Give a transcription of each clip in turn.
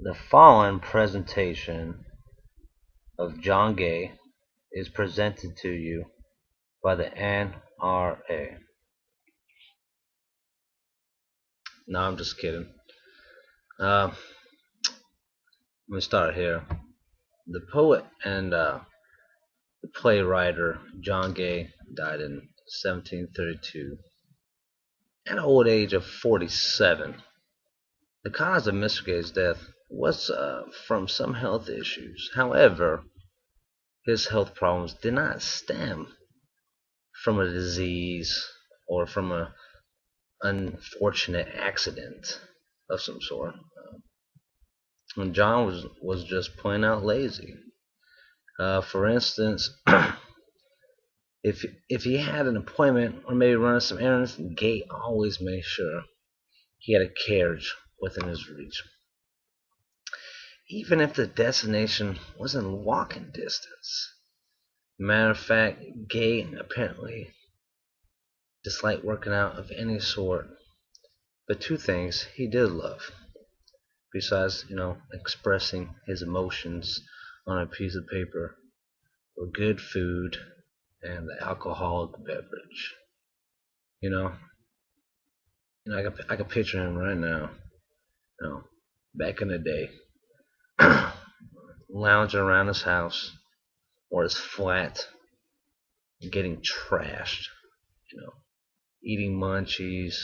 The following presentation of John Gay is presented to you by the NRA. No, I'm just kidding. Let me start here. The poet and the playwright John Gay died in 1732 at an old age of 47. The cause of Mr. Gay's death was from some health issues. However, his health problems did not stem from a disease or from an unfortunate accident of some sort. And John was just plain out lazy. For instance, if he had an appointment or maybe running some errands, Gay always made sure he had a carriage within his reach, even if the destination was in walking distance. Matter of fact, Gay apparently disliked working out of any sort, but two things he did love, besides, expressing his emotions on a piece of paper, were good food and the alcoholic beverage. I can picture him right now, back in the day, lounging around his house or his flat, getting trashed, eating munchies,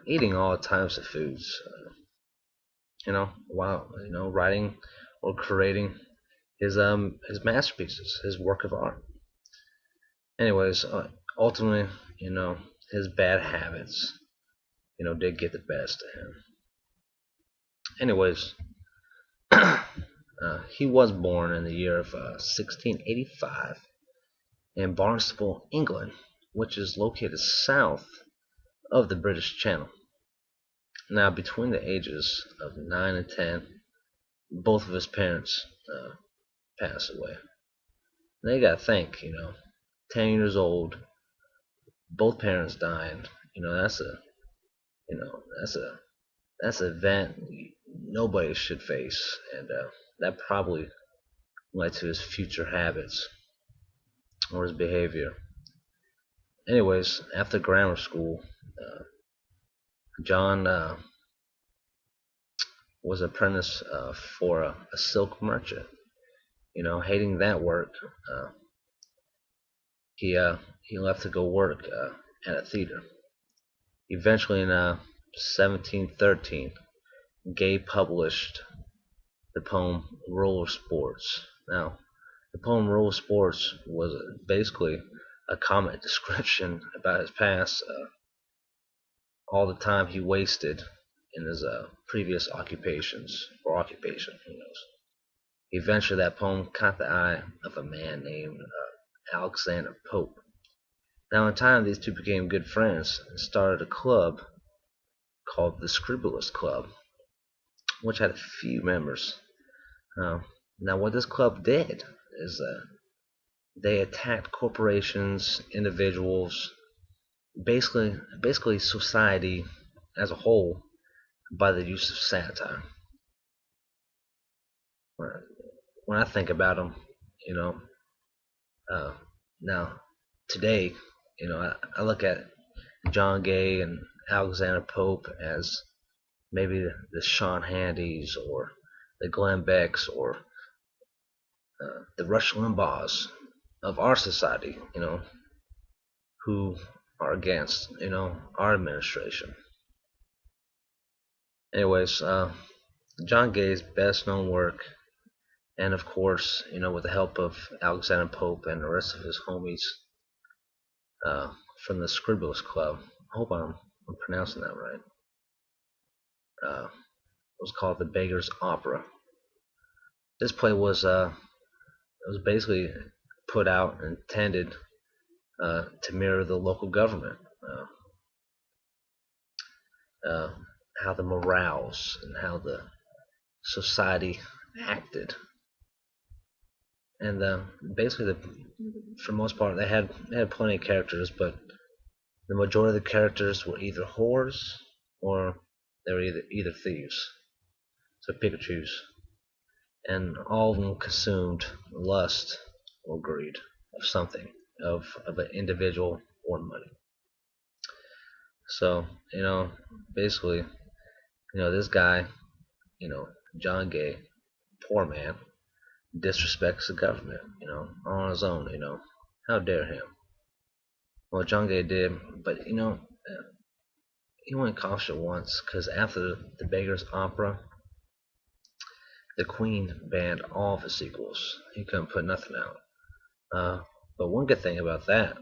eating all types of foods, while writing or creating his masterpieces, his work of art. Anyways, ultimately, his bad habits, did get the best of him. Anyways, he was born in the year of 1685 in Barnstaple, England, which is located south of the British Channel. Now, between the ages of 9 and 10, both of his parents passed away. And you gotta think, 10 years old, both parents dying. That's an event nobody should face, and that probably led to his future habits or his behavior. Anyways, after grammar school, John was an apprentice for a silk merchant. Hating that work, he left to go work at a theater. Eventually, in 1713, Gay published the poem Roller Sports. Now, the poem Roller Sports was basically a comic description about his past, all the time he wasted in his previous occupations, or occupation, who knows. Eventually, that poem caught the eye of a man named Alexander Pope. Now, in time, these two became good friends and started a club called the Scribblers Club, which had a few members. Now, what this club did is they attacked corporations, individuals, basically society as a whole, by the use of satire. When I think about them, now today, I look at John Gay and Alexander Pope as maybe the Sean Handys or the Glenn Becks or the Rush Limbaughs of our society, who are against, our administration. Anyways, John Gay's best known work, and of course, with the help of Alexander Pope and the rest of his homies from the Scribblers Club, I hope I'm pronouncing that right, was called The Beggar's Opera. This play was basically put out and intended to mirror the local government, how the morals and how the society acted. And basically, for the most part, they had plenty of characters, but the majority of the characters were either whores or they were either thieves. So pick or choose. And all of them consumed lust or greed of something, of an individual or money. So, basically, this guy, John Gay, poor man, disrespects the government, on his own, How dare him? Well, John Gay did, but, he went cautious once, because after the Beggar's Opera, the Queen banned all of his sequels. He couldn't put nothing out. But one good thing about that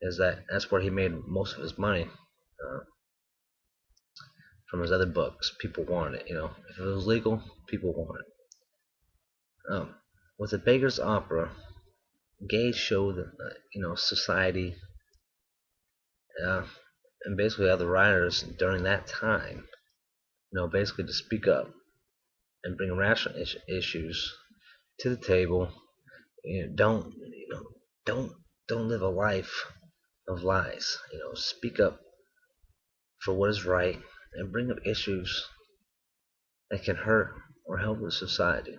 is that that's where he made most of his money. From his other books, people wanted it. If it was legal, people wanted it. With the Beggar's Opera, Gay showed, society, and basically other writers during that time, basically to speak up and bring rational issues to the table. Don't don't live a life of lies. Speak up for what is right and bring up issues that can hurt or help the society.